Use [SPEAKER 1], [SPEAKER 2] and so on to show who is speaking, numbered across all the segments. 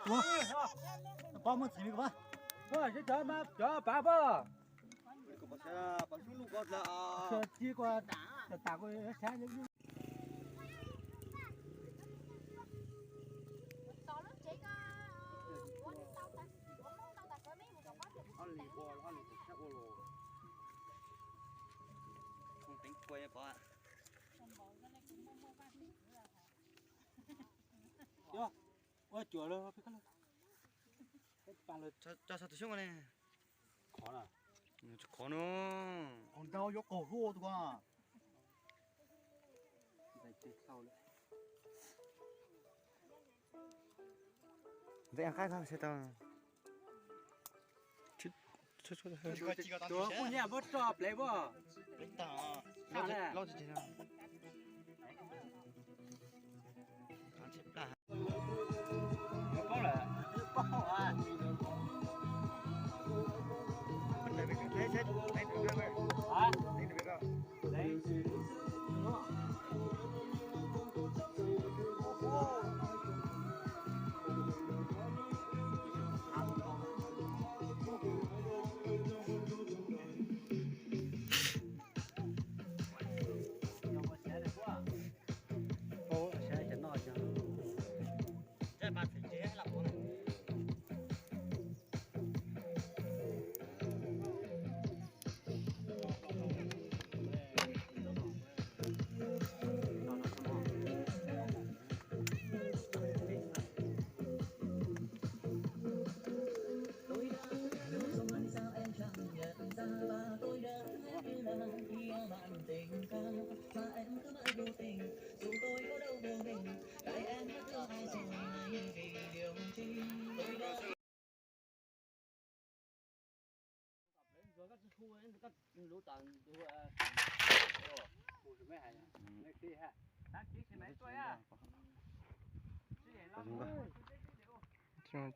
[SPEAKER 1] ủa có một gì không
[SPEAKER 2] Bơ cho mà cho bà bơ.
[SPEAKER 1] Bà xuống lúc con là
[SPEAKER 2] Chỉ qua tao có sáng những
[SPEAKER 1] không tính quay bỏ chưa ôi chùa luôn phải cái lo cho sao tôi xuống này khó à khó nó còn đâu có cổ hô thôi à vậy khai không sẽ tao
[SPEAKER 2] Chúa cũng nhà bớt trọp lấy bơ.
[SPEAKER 1] lấy tao lo gì thế nào ăn chip là
[SPEAKER 2] Có là
[SPEAKER 1] có à mình lấy cái lấy được rồi
[SPEAKER 2] hả?
[SPEAKER 1] lấy được rồi
[SPEAKER 2] Đấy.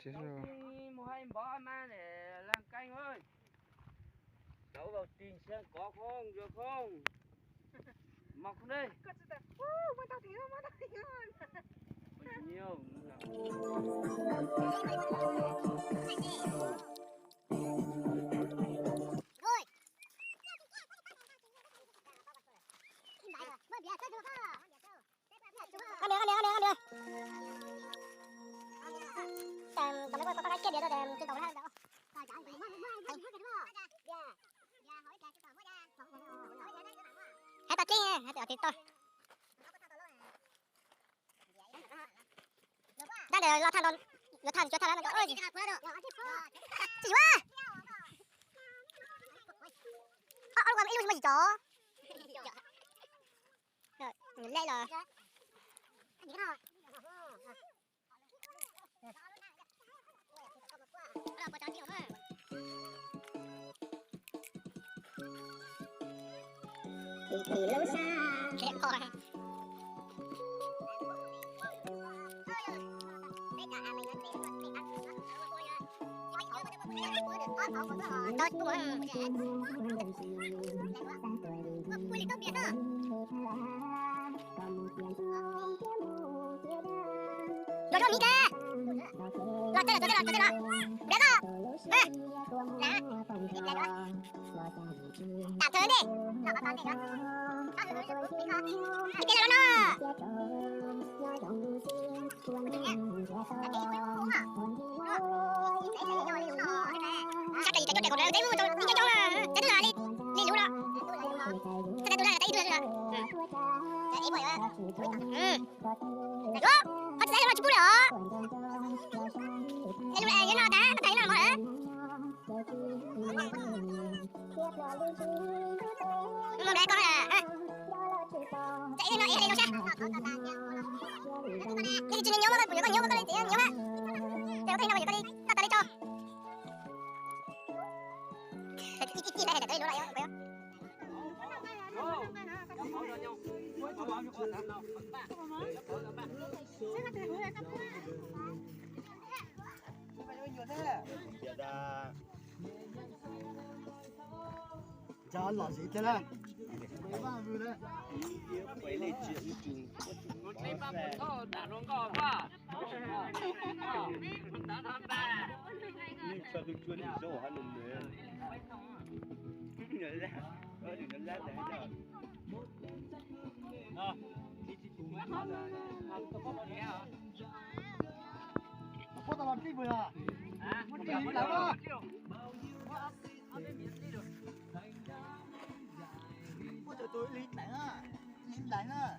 [SPEAKER 1] chỉ
[SPEAKER 2] Một hai bỏ mà để làm canh ơi. Đậu vào tiền xem có không, được không? Mọc không đây? Nhiều.
[SPEAKER 3] Hãy tập trung hãy tập tôi đang để lo than đòn lo than cho than nó ơi gì quá ông làm yêu gì chó rồi đây là thì lâu xa đẹp rồi đó cũng rồi quy định tốt biệt đó rồi cho mi kê là chơi đó bé đó nè tạm thời đi nó có con đi đó đi cái đó nó chắc là cái còn đấy đấy tôi đi cho là cái thứ là đi đi luôn đó cái thứ là cái thứ là đấy bởi đó bắt tay nó chụp được cái này nó đá thấy nó hả nó đây con à chạy nó đi đâu cha đi chỉ nhớ mà con nhớ mà con đi nhớ mà để có thấy nào mà con đi ta đi cho cái này là cái đó lại phải không
[SPEAKER 1] cho lọ gì thế này
[SPEAKER 2] Quay lên chuyện chừng. Một đêm ba một thô đã luôn có quá.
[SPEAKER 1] sao tôi chưa đi đâu hả nè nhớ ra đừng nhớ ra để cho
[SPEAKER 4] có tao làm gì vậy à? Muốn đi làm đó. Có tôi lý đánh à? Lý đánh à?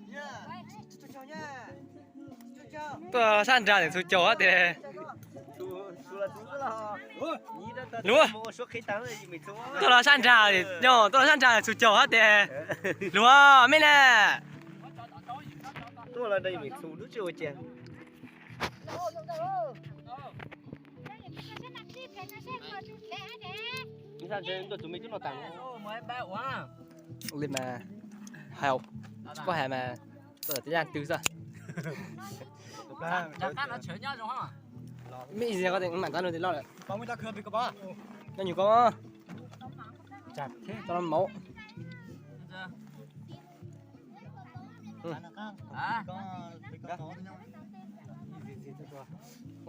[SPEAKER 4] Nha. Chào nha. Chào.
[SPEAKER 5] tôi sang ra để tôi cho á thì đúng rồi tôi là sang ra thì nhớ tôi là sang ra để tôi cho á thì đúng không mấy nè
[SPEAKER 1] tôi là đây mình thu nước chưa chèn chúng ta chơi tôi chuẩn bị chút nào tặng
[SPEAKER 5] lên mà hào có hề mà tôi là tiếng Anh từ sao mấy gì có thể mặn tao nữa thì lo lại
[SPEAKER 4] Bao nhiêu ta khơi bị có ba?
[SPEAKER 5] nó nhiều có
[SPEAKER 4] Chặt thế.
[SPEAKER 5] tao làm máu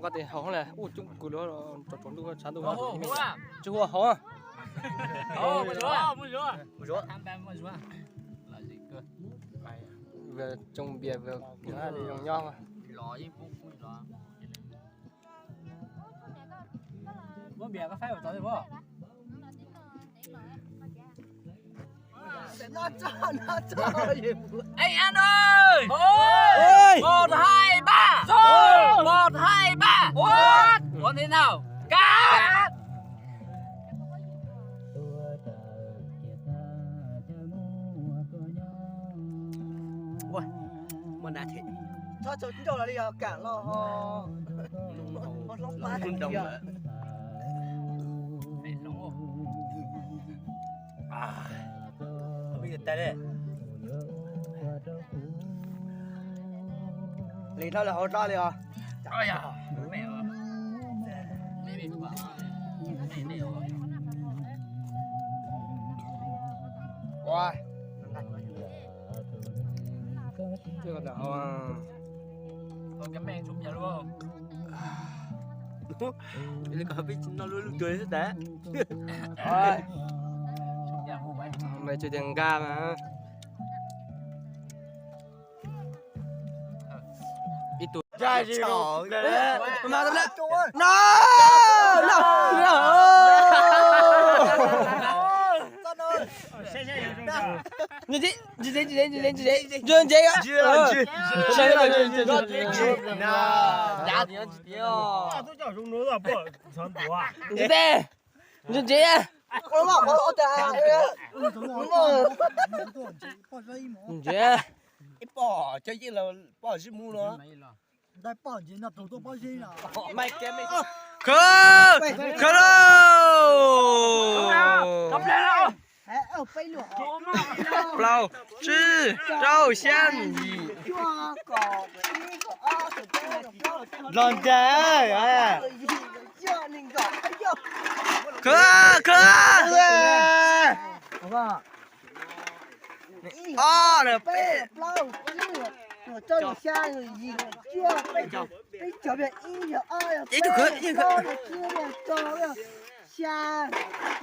[SPEAKER 5] có thể hỏng là chúng cứ đó trốn đua sáng đua chú hoa hỏng về trồng bìa về nữa thì trồng nho
[SPEAKER 4] Muốn bìa có phải ở tới không? Nó cho gì?
[SPEAKER 2] Ê anh ơi! Ôi! 1, 2, 3! Rồi! 1, 2, 3! What? Con thế nào? Cát!
[SPEAKER 4] Ui, mà đã thế. Cho chúng tôi là đi cả lo nó ba thằng đồng à. Bây giờ tay đây. Lấy thôi là hỗ trợ liền à.
[SPEAKER 2] Ôi da! Mẹ ơi! Mẹ bị bỏ. Mẹ ơi!
[SPEAKER 5] wow chưa có đảo
[SPEAKER 2] Con cái men xuống nhà luôn.
[SPEAKER 1] Ini kau habis nó luôn cười hết đấy.
[SPEAKER 5] rồi
[SPEAKER 2] Xuống nhà mua bánh.
[SPEAKER 5] mày chơi tiền ga mà ít tuổi
[SPEAKER 1] Ra gì đâu.
[SPEAKER 5] mà tao lại
[SPEAKER 4] No!
[SPEAKER 5] như thế duyên chế á
[SPEAKER 2] Giá thì ăn chỉ tiêu.
[SPEAKER 4] Tôi chào chúng nó là bỏ sản tổ à.
[SPEAKER 5] như thế duyên chế á
[SPEAKER 4] Có mà có ta.
[SPEAKER 5] duyên chế
[SPEAKER 1] Bỏ cho gì là bỏ gì mua nó.
[SPEAKER 4] Đây bỏ gì là tôi bỏ gì nào.
[SPEAKER 1] Mày kém mày.
[SPEAKER 5] khờ khờ đâu
[SPEAKER 2] Cầm lên đâu.
[SPEAKER 4] Ở bay lửa.
[SPEAKER 5] lâu chứ rau xanh gì
[SPEAKER 4] Cho cỏ
[SPEAKER 1] Giòn trái à.
[SPEAKER 4] cho nên gọi cho.
[SPEAKER 5] khờ khờ
[SPEAKER 4] Đúng không?
[SPEAKER 5] được
[SPEAKER 4] Bé lâu rồi cho nó xa rồi gì chưa bây giờ về y giờ ai rồi
[SPEAKER 5] Vậy tôi khởi, vậy tôi khởi.
[SPEAKER 4] chưa nè cho nè xa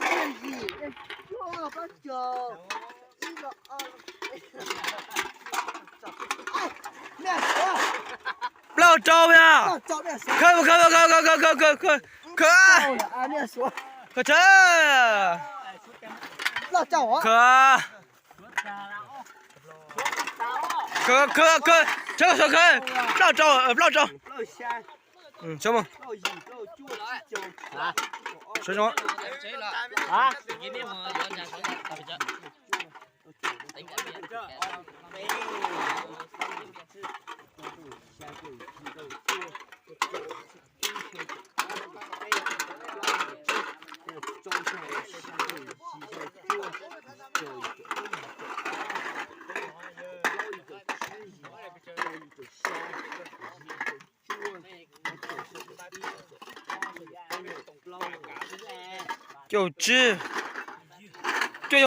[SPEAKER 4] cái gì cho bắt chờ y giờ nè
[SPEAKER 5] lâu trâu nha
[SPEAKER 4] cho nè
[SPEAKER 5] khờ khờ khờ khờ khờ khờ khờ khờ
[SPEAKER 4] à nè xuống
[SPEAKER 5] khờ chứ
[SPEAKER 4] lo cháu á
[SPEAKER 5] khờ khờ khờ khờ chờ chờ khờ lâu trâu xuống không xuống
[SPEAKER 2] Hả? Cái này mà cho nhà xuống tập chứ. Tính cái miệng.
[SPEAKER 5] kiểu chứ